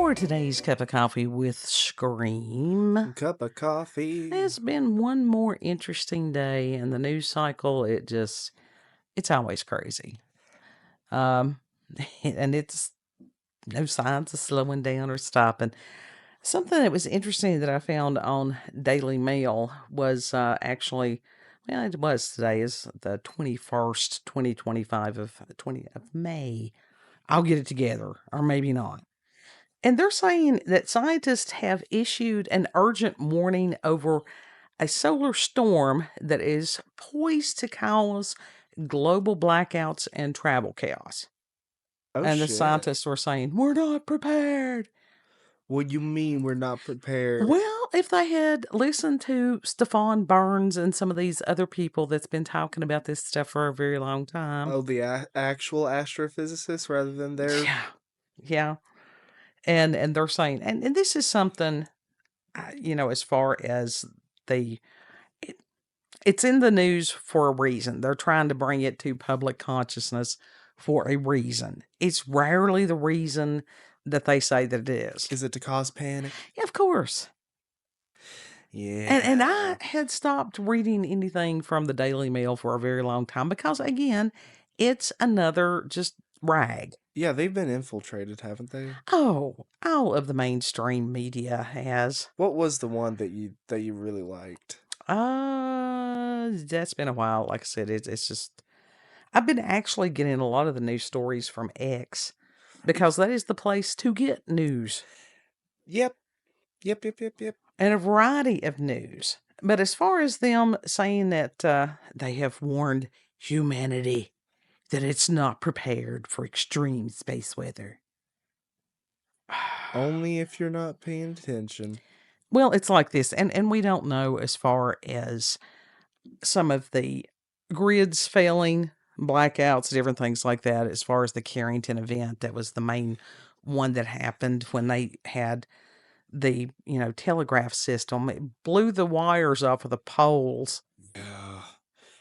For today's cup of coffee with Scream, Cup of coffee. it's been one more interesting day in the news cycle. It's always crazy. Um, and it's no signs of slowing down or stopping. Something that was interesting that I found on Daily Mail was actually, well, it was today is the 21st, 2025 of May. I'll get it together, or maybe not. And they're saying that scientists have issued an urgent warning over a solar storm that is poised to cause global blackouts and travel chaos. Oh And the shit. scientists were saying, we're not prepared. What you mean we're not prepared? Well, if they had listened to Stefan Burns and some of these other people that's been talking about this stuff for a very long time. Oh, the actual astrophysicists rather than their. Yeah. Yeah. And they're saying, and this is something, as far as the it's in the news for a reason. They're trying to bring it to public consciousness for a reason. It's rarely the reason that they say that it is. Is it to cause panic? Yeah, of course. Yeah. And I had stopped reading anything from the Daily Mail for a very long time because, again, it's another just rag. Yeah, they've been infiltrated, haven't they? Oh, all of the mainstream media has. What was the one that you really liked? That's been a while. Like I said, it's just I've been actually getting a lot of the news stories from X because that is the place to get news Yep. and a variety of news. But as far as them saying that they have warned humanity that it's not prepared for extreme space weather. Only if you're not paying attention. Well, it's like this, and we don't know as far as some of the grids failing, blackouts, different things like that, as far as the Carrington event. That was the main one that happened when they had the, telegraph system. It blew the wires off of the poles. Yeah.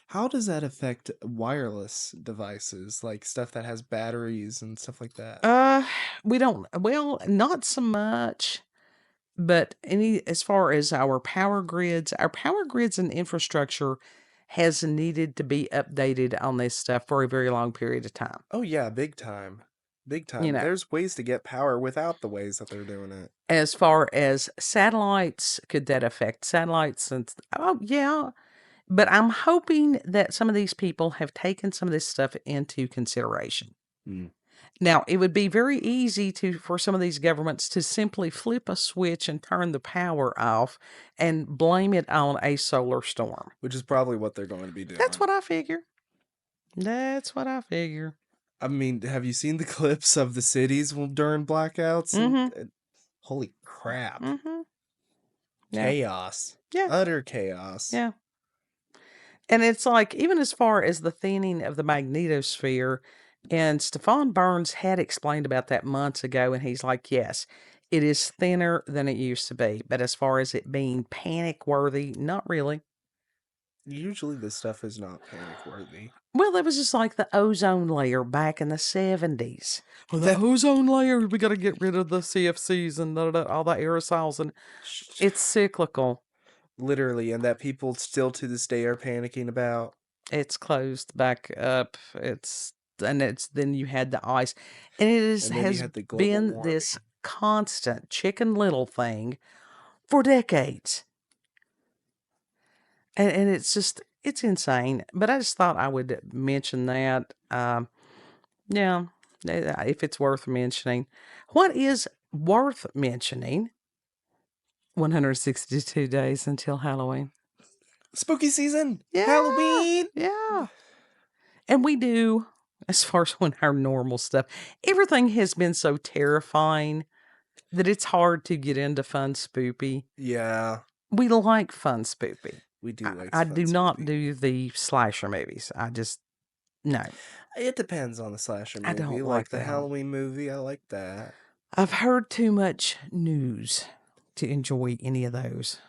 How does that affect wireless devices, like stuff that has batteries and stuff like that? We don't, well, not so much. But as far as our power grids and infrastructure has needed to be updated on this stuff for a very long period of time. Oh yeah, big time. Big You time. know, There's ways to get power without the ways that they're doing it. as far as satellites, could that affect satellites? And oh yeah, but I'm hoping that some of these people have taken some of this stuff into consideration. Mm. Now, it would be very easy for some of these governments to simply flip a switch and turn the power off and blame it on a solar storm. Which is probably what they're going to be doing. That's what I figure. That's what I figure. I mean, have you seen the clips of the cities during blackouts? Mm-hmm. Holy crap. Mm-hmm. Yeah. Chaos. Yeah. Utter chaos. Yeah. And it's like, even as far as the thinning of the magnetosphere, and Stefan Burns had explained about that months ago, and he's like, yes, it is thinner than it used to be. But as far as it being panic worthy, not really. Usually this stuff is not panic worthy. Well, it was just like the ozone layer back in the 70s. Well, the ozone layer, we got to get rid of the CFCs and all the aerosols, and it's cyclical. Literally, and that people still to this day are panicking about. It's closed back up. Then you had the ice, and has been warming. This constant Chicken Little thing for decades, and it's insane. But I just thought I would mention that. Yeah, if it's worth mentioning. What is worth mentioning? 162 days until Halloween. Spooky season! Yeah, Halloween! Yeah. And we do, as far as when our normal stuff, everything has been so terrifying that it's hard to get into fun spoopy. Yeah. We like fun spoopy. We do like I fun do not spoopy. do the slasher movies. No. It depends on the slasher movie. I don't like the them. Halloween movie, I like that. I've heard too much news to enjoy any of those.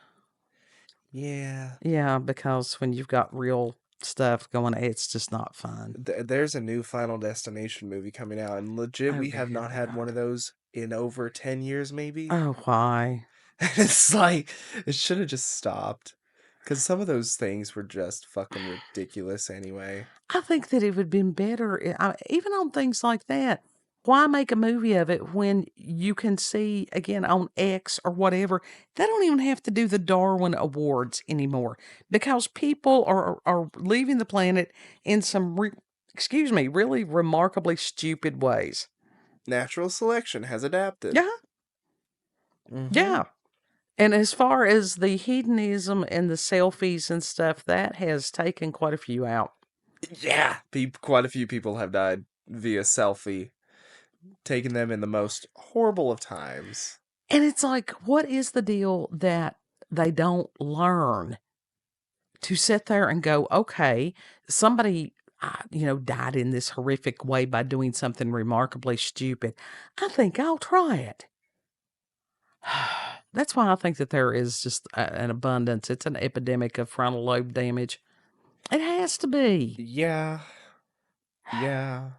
Yeah. Yeah, because when you've got real stuff going, it's just not fun. There's a new Final Destination movie coming out, and legit, we have not had one of those in over 10 years, maybe. Oh, why? It's like, it should have just stopped. Because some of those things were just fucking ridiculous anyway. I think that it would have been better, even on things like that. Why make a movie of it when you can see, again, on X or whatever? They don't even have to do the Darwin Awards anymore because people are leaving the planet in some, excuse me, really remarkably stupid ways. Natural selection has adapted. Yeah, Mm-hmm. yeah. And as far as the hedonism and the selfies and stuff, that has taken quite a few out. Yeah. Quite a few people have died via selfie, taking them in the most horrible of times. And it's like, what is the deal that they don't learn to sit there and go, okay, somebody, died in this horrific way by doing something remarkably stupid. I think I'll try it. That's why I think that there is just an abundance. It's an epidemic of frontal lobe damage. It has to be. Yeah. Yeah.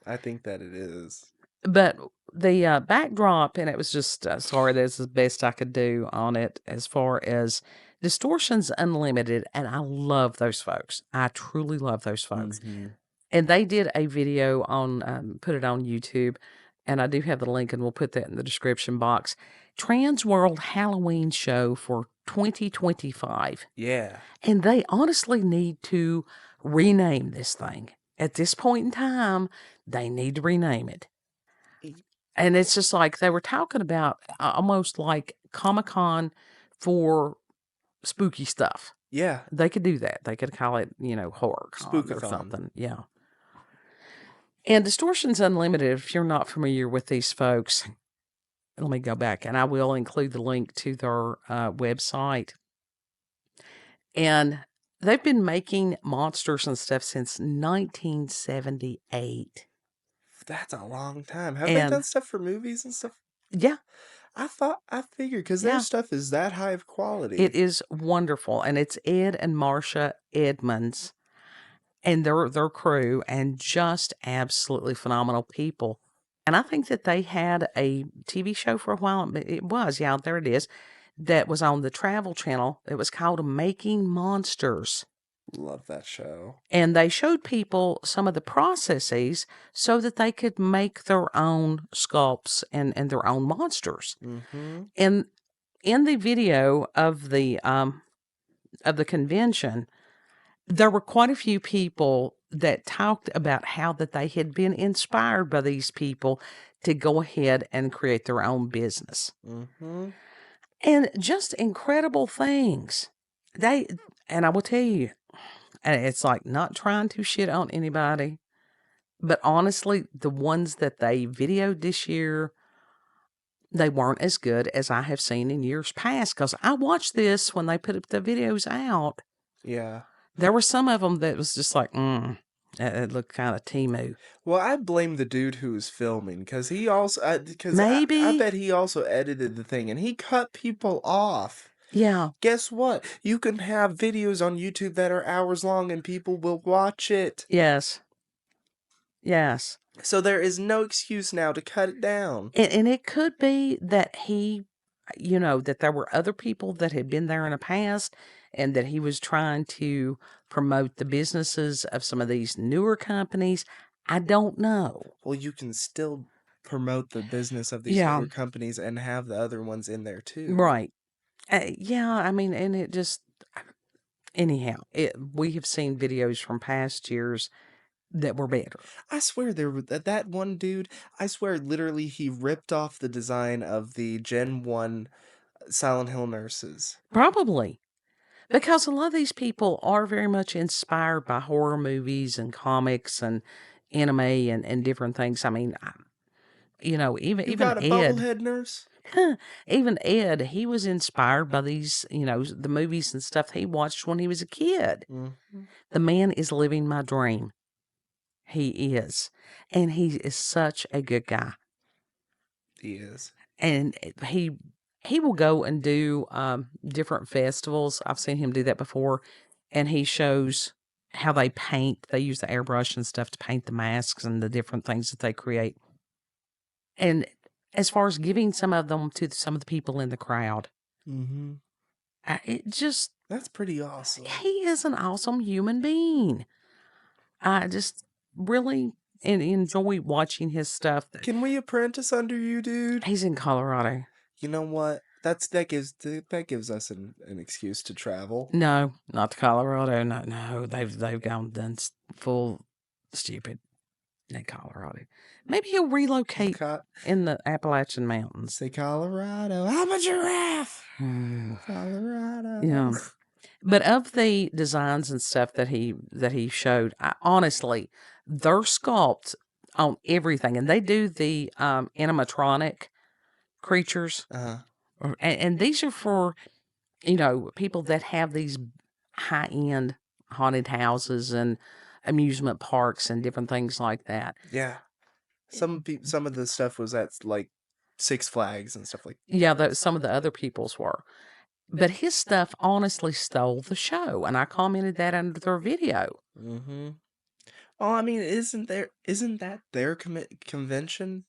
I think that it is. But the backdrop, and it was just, sorry, that's the best I could do on it as far as Distortions Unlimited. And I love those folks. I truly love those folks. Mhm. And they did a video on, put it on YouTube. And I do have the link, and we'll put that in the description box. Trans World Halloween Show for 2025. Yeah. And they honestly need to rename this thing. At this point in time, they need to rename it. And it's just like they were talking about almost like Comic-Con for spooky stuff. Yeah. They could do that. They could call it, Horror Con or Spookathon. something. Yeah. And Distortions Unlimited, if you're not familiar with these folks, let me go back, and I will include the link to their website. And they've been making monsters and stuff since 1978. That's a long time. Have they done stuff for movies and stuff? Yeah. I figured, because Yeah. their stuff is that high of quality. It is wonderful. And it's Ed and Marsha Edmonds and their crew, and just absolutely phenomenal people. And I think that they had a TV show for a while. It was, yeah, there it is. That was on the Travel Channel. It was called Making Monsters. Love that show. And they showed people some of the processes so that they could make their own sculpts and their own monsters. Mm-hmm. And in the video of the convention, there were quite a few people that talked about how that they had been inspired by these people to go ahead and create their own business. Mm-hmm. And just incredible things. And I will tell you, and it's like not trying to shit on anybody, but honestly, the ones that they videoed this year, they weren't as good as I have seen in years past. Because I watched this when they put the videos out. Yeah. There were some of them that was just like, it looked kind of Temu. Well, I blame the dude who was filming, because he also, Maybe. I bet he also edited the thing, and he cut people off. Yeah. Guess what? You can have videos on YouTube that are hours long and people will watch it. Yes. Yes. So there is no excuse now to cut it down. And it could be that he, that there were other people that had been there in the past and that he was trying to promote the businesses of some of these newer companies. I don't know. Well, you can still promote the business of these newer companies and have the other ones in there too. Right. Yeah, I mean, and it just, anyhow, we have seen videos from past years that were better. I swear that one dude, I swear literally he ripped off the design of the Gen 1 Silent Hill nurses. Probably. Because a lot of these people are very much inspired by horror movies and comics and anime and different things. I mean, even got a Ed, bobblehead nurse? even Ed, he was inspired by these, the movies and stuff he watched when he was a kid. Mm-hmm. The man is living my dream. He is. And he is such a good guy. He is. And he will go and do different festivals. I've seen him do that before. And he shows how they paint. They use the airbrush and stuff to paint the masks and the different things that they create. And as far as giving some of them to some of the people in the crowd. Mm-hmm. It just, That's pretty awesome. he is an awesome human being. I just really enjoy watching his stuff. Can we apprentice under you, dude? He's in Colorado. You know what? That gives us an excuse to travel. No, not to Colorado. No, they've gone done full stupid in Colorado. Maybe he'll relocate Co- in the Appalachian Mountains. Say Colorado. I'm a giraffe. Hmm. Colorado. Yeah. But of the designs and stuff that he showed, honestly, their sculpt on everything, and they do the animatronic creatures, Uh-huh. and these are for people that have these high end haunted houses and amusement parks and different things like that. Yeah. Some of the stuff was at like Six Flags and stuff like that. Yeah, some of the other people's were. But his stuff honestly stole the show, and I commented that under their video. Mm-hmm. Well, I mean, isn't that their convention?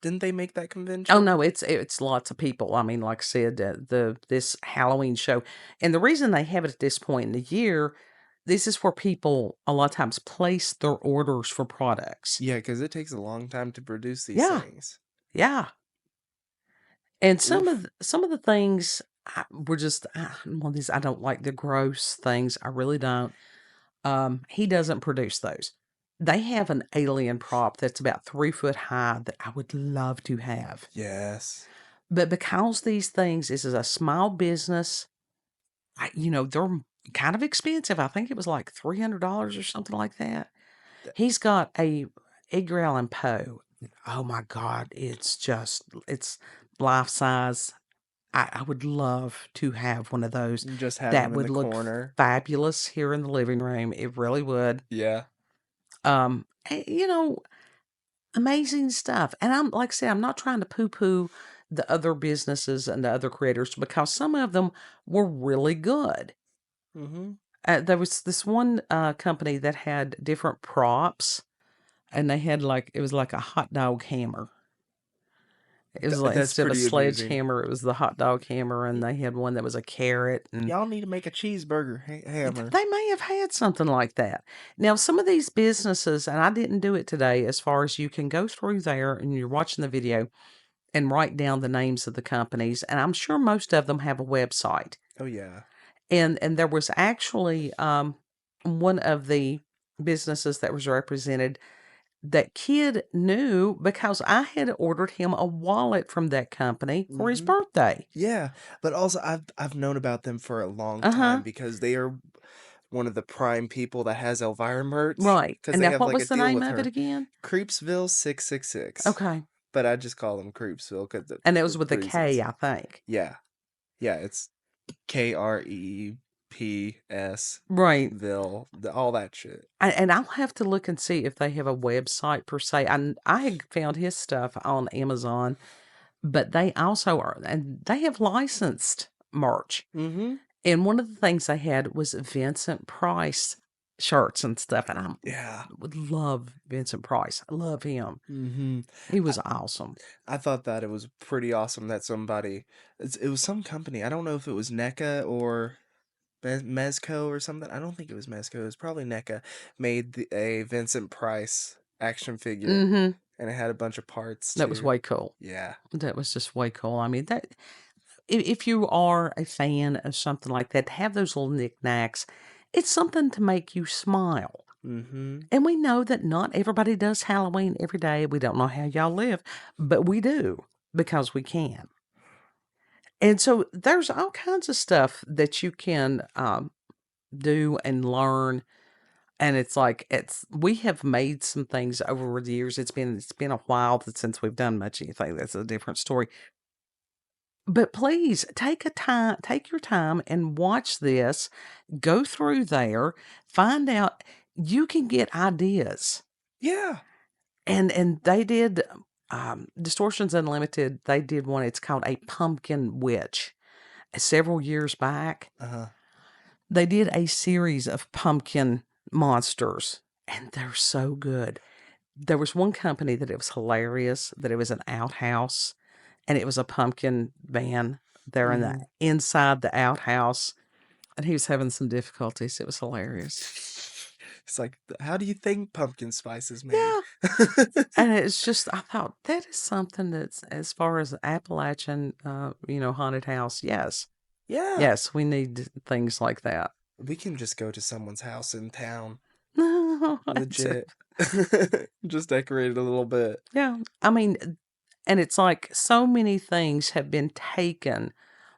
Didn't they make that convention? Oh no, it's lots of people. I mean, like I said, this Halloween show, and the reason they have it at this point in the year, this is where people a lot of times place their orders for products. Yeah, because it takes a long time to produce these Yeah. things. Yeah, and Oof. some of the things were just well, these I don't like the gross things. I really don't. He doesn't produce those. They have an alien prop that's about 3 foot high that I would love to have. Yes. But because these things, this is a small business, they're kind of expensive. I think it was like $300 or something like that. He's got a Edgar Allan Poe. Oh my God, it's life size. I would love to have one of those. Just have That them in would the look corner. fabulous here in the living room. It really would. Yeah. And, amazing stuff. And I'm like I said, I'm not trying to poo-poo the other businesses and the other creators because some of them were really good. Mm-hmm. There was this one company that had different props, and they had it was like a hot dog hammer. It was like That's instead of a pretty amusing. sledgehammer, it was the hot dog hammer, and they had one that was a carrot. And Y'all need to make a cheeseburger hammer. they may have had something like that. Now, some of these businesses, and I didn't do it today, as far as you can go through there and you're watching the video and write down the names of the companies, and I'm sure most of them have a website. Oh yeah. And there was actually one of the businesses that was represented that kid knew because I had ordered him a wallet from that company for his Mhm. birthday. Yeah, but also I've known about them for a long Uh-huh. time because they are one of the prime people that has Elvira merch. Right. Because And they now, have what like a was the deal name with of it her. again? Creepsville 666. Okay. But I just call them Creepsville because And it was with a K, I think. Yeah, yeah, it's KREPS. Right. Ville, all that shit. And I'll have to look and see if they have a website per se. I had found his stuff on Amazon, but they also are, and they have licensed merch. Mm-hmm. And one of the things they had was Vincent Price shirts and stuff. And I would love Vincent Price. I love him. Mm-hmm. He was awesome. I thought that it was pretty awesome that it was some company. I don't know if it was NECA or Mezco or something. I don't think it was Mezco. It was probably NECA. Made a Vincent Price action figure. Mm-hmm. And it had a bunch of parts. That was way cool. Yeah. That was just way cool. I mean, that if you are a fan of something like that, have those little knickknacks. It's something to make you smile. Mm-hmm. And we know that not everybody does Halloween every day. We don't know how y'all live, but we do because we can. And so there's all kinds of stuff that you can do and learn. And we have made some things over the years. It's been a while since we've done much anything. That's a different story. But please take your time and watch this. Go through there, find out. You can get ideas. Yeah. And they did Distortions Unlimited. They did one. It's called a pumpkin witch. Several years back, they did a series of pumpkin monsters, and they're so good. there was one company that it was hilarious, that it was an outhouse, and it was a pumpkin van there in the Mhm. inside the outhouse, and he was having some difficulties. It was hilarious. It's like, how do you think pumpkin spice is made? Yeah. And it's just, I thought that is something that's, as far as Appalachian, haunted house. Yes. Yeah. Yes, we need things like that. We can just go to someone's house in town. No, Legit. Just decorate it a little bit. yeah. I mean, and it's like so many things have been taken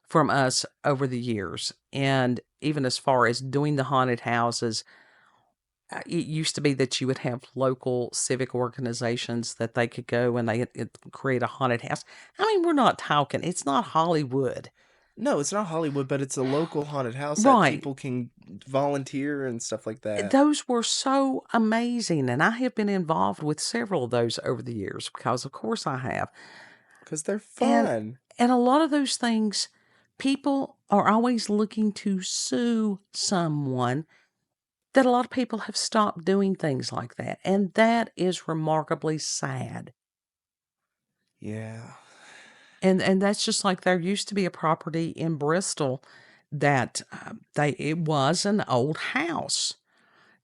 from us over the years. And even as far as doing the haunted houses, it used to be that you would have local civic organizations that they could go and they create a haunted house. I mean, we're not talking, it's not Hollywood. No, it's not Hollywood, but it's a local haunted house that Right. people can volunteer and stuff like that. Those were so amazing. And I have been involved with several of those over the years because, of course, I have. Because they're And fun. and a lot of those things, people are always looking to sue someone, that a lot of people have stopped doing things like that. And that is remarkably sad. Yeah. And that's just like there used to be a property in Bristol that it was an old house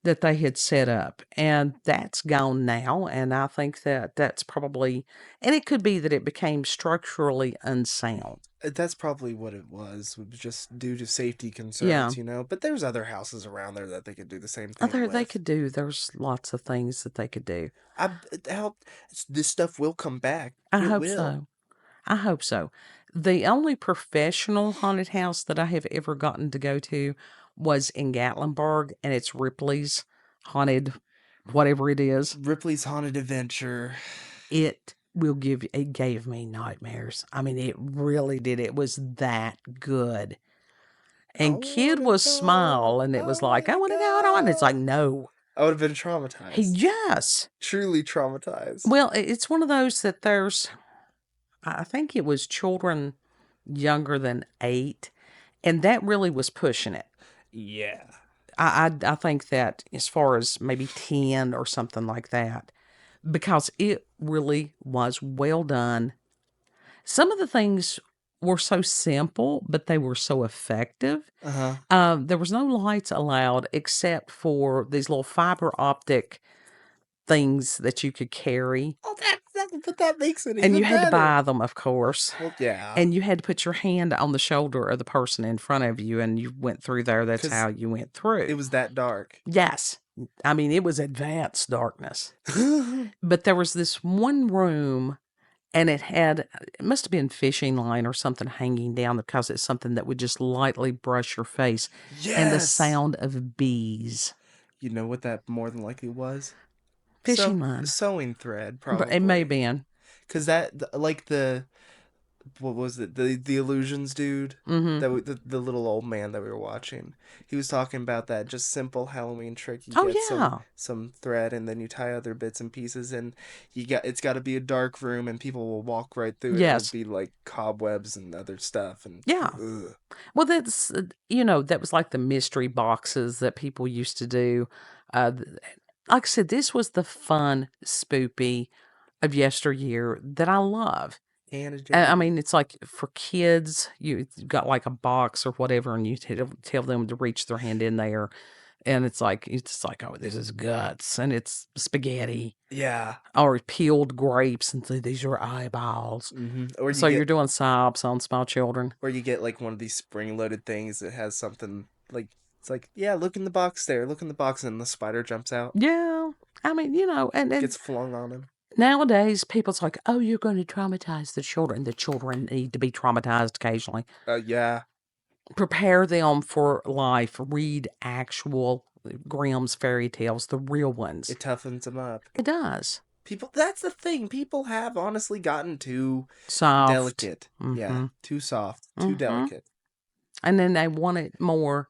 that they had set up, and that's gone now. And I think that that's probably, and it could be that it became structurally unsound. That's probably what it was just due to safety Yeah. concerns, But there's other houses around there that they could do the same thing They with. could do, there's lots of things that they could do. This stuff will come back. I It hope will. so. I hope so. The only professional haunted house that I have ever gotten to go to was in Gatlinburg, and it's Ripley's Haunted, whatever it is. Ripley's Haunted Adventure. It gave me nightmares. I mean, it really did. It was that good. And kid was smile, and it was like, I want to go on. It's like, no. I would have been traumatized. Yes. Truly traumatized. Well, it's one of those that I think it was children younger than 8, and that really was pushing it. Yeah. I think that as far as maybe 10 or something like that, because it really was well done. Some of the things were so simple, but they were so effective. There was no lights allowed except for these little fiber optic things that you could carry. Oh, but that makes it even And you had to better. buy them, of course. Well, yeah. And you had to put your hand on the shoulder of the person in front of you, and you went through there. That's 'Cause how you went through. it was that dark. Yes. I mean, it was advanced darkness. But there was this one room, and it must have been fishing line or something hanging down, because it's something that would just lightly brush your face. And the Yes. sound of bees. You know what that more than likely was? Fishing line. Sewing thread, probably. It may have been. Because what was it? The Illusions dude? Mm-hmm. The little old man that we were watching. He was talking about that just simple Halloween trick. You Oh, get yeah. some thread, and then you tie other bits and pieces, and it's got to be a dark room, and people will walk right through it. Yes. And it'll be like cobwebs and other stuff. And yeah. ugh. Well, that's, that was like the mystery boxes that people used to do. Like I said, this was the fun spoopy of yesteryear that I love. I mean, it's like for kids, you got like a box or whatever, and you tell them to reach their hand in there, and it's like, oh, this is guts, and it's spaghetti. Yeah. Or peeled grapes, and these are eyeballs. Or you're doing psyops on small children. Or you get like one of these spring-loaded things that has something like, it's like, yeah, look in the box there, look in the box, and the spider jumps out. Yeah. I mean, and gets flung on him. Nowadays, people's like, oh, you're going to traumatize the children. The children need to be traumatized occasionally. Yeah. Prepare them for life. Read actual Grimm's fairy tales, the real ones. It toughens them up. It does. That's the thing. People have honestly gotten too soft. Delicate. Mm-hmm. Yeah. Too soft. Too delicate. And then they want it more.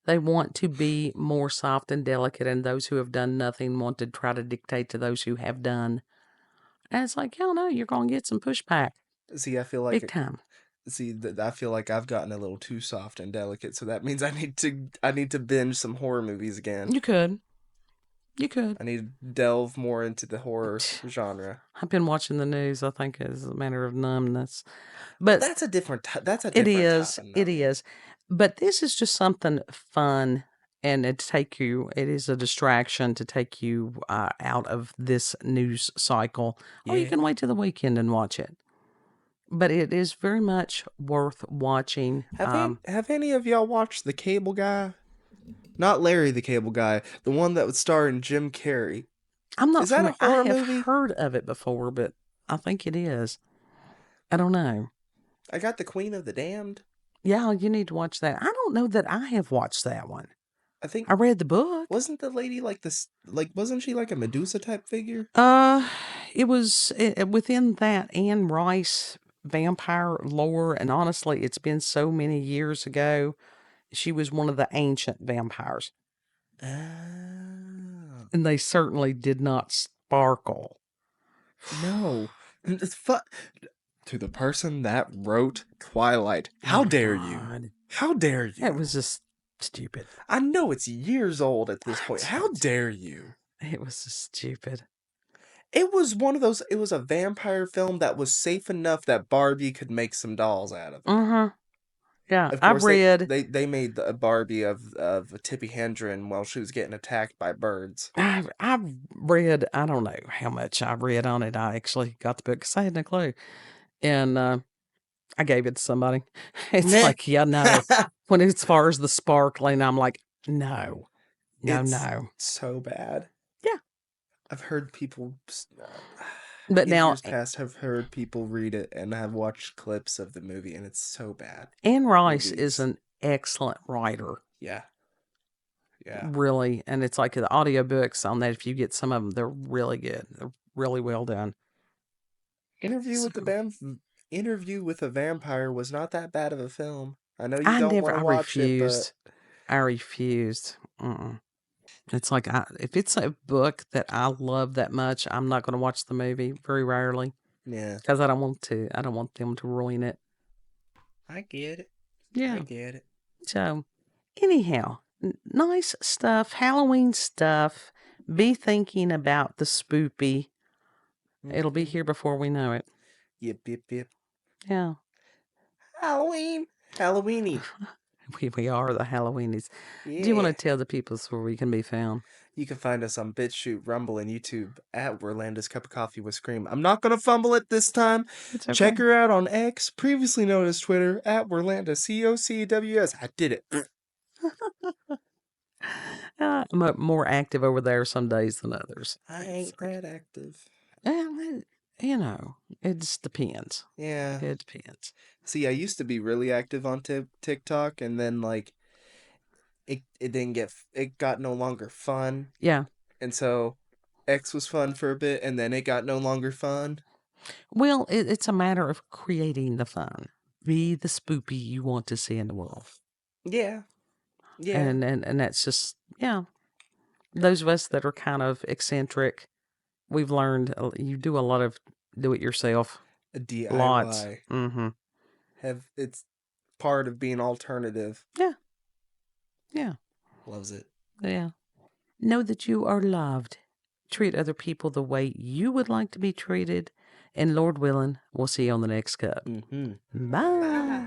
They want to be more soft and delicate, and those who have done nothing want to try to dictate to those who have done. And it's like, hell no, you're going to get some pushback. See, I feel like big time. See, I feel like I've gotten a little too soft and delicate, so that means I need to binge some horror movies again. You could. You could. I need to delve more into the horror genre. I've been watching the news. I think it's a matter of numbness. Well, But that's a different. That's a it different type is. of It numb. is. But this is just something fun, and it take you. It is a distraction to take you out of this news cycle. Or you Yeah. can wait till the weekend and watch it. But it is very much worth watching. Have any of y'all watched The Cable Guy? Not Larry the Cable Guy, the one that would star in Jim Carrey. I'm not Is that a familiar. horror I have movie? heard of it before, but I think it is. I don't know. I got The Queen of the Damned. Yeah, you need to watch that. I don't know that I have watched that one. I think I read the book. wasn't the lady like this? Like, wasn't she like a Medusa type figure? It was within that Anne Rice vampire lore, and honestly, it's been so many years ago. She was one of the ancient vampires, Oh. and they certainly did not sparkle. No. To the person that wrote Twilight, how Oh, dare you? God. How dare you? It was just stupid. I know it's years old at this point. How dare you? It was just stupid. It was one of those. It was a vampire film that was safe enough that Barbie could make some dolls out of it. Mm-hmm. Yeah, Of I course, read. they made a Barbie of Tippi Hedren while she was getting attacked by birds. I've read. I don't know how much I read on it. I actually got the book because I had no clue, and I gave it to somebody. It's Nah. like, yeah, no. When as far as the sparkling, I'm like, no, It's no. so bad. Yeah. I've heard people. But in now, years past, have heard people read it and have watched clips of the movie, and it's so bad. Anne Rice Movies. is an excellent writer. Yeah. Yeah. Really. And it's like the audiobooks on that. If you get some of them, they're really good. They're really well done. Interview with a Vampire was not that bad of a film. I know you I don't want to watch refused. it, I refused. It's like, if it's a book that I love that much, I'm not going to watch the movie very rarely but yeah, because I don't want to. I don't want them to ruin it. I get it. Yeah. I get it. So, anyhow, nice stuff, Halloween stuff. Be thinking about the spoopy. It'll be here before we know it. Yep, yep, yep. Yeah. Halloween. Halloweeny. We are the Halloweenies. Yeah. Do you want to tell the people where we can be found? You can find us on BitChute, Rumble, and YouTube at Werlanda's Cup of Coffee with Scream. I'm not going to fumble it this time. It's okay. Check her out on X, previously known as Twitter, at Werlanda, COCWS. I did it. I'm more active over there some days than others. I ain't that active. You know, it just depends. Yeah. It depends. See, I used to be really active on TikTok, and then like it didn't get it got no longer fun. Yeah. And so X was fun for a bit, and then it got no longer fun. Well, it's a matter of creating the fun. Be the spoopy you want to see in the world. Yeah. Yeah. And that's just, yeah. Those of us that are kind of eccentric, we've learned you do a lot of do-it-yourself. A DIY. Lots. Mm-hmm. It's part of being alternative. Yeah. Yeah. Loves it. Yeah. Know that you are loved. Treat other people the way you would like to be treated. And Lord willing, we'll see you on the next cup. Mm-hmm. Bye.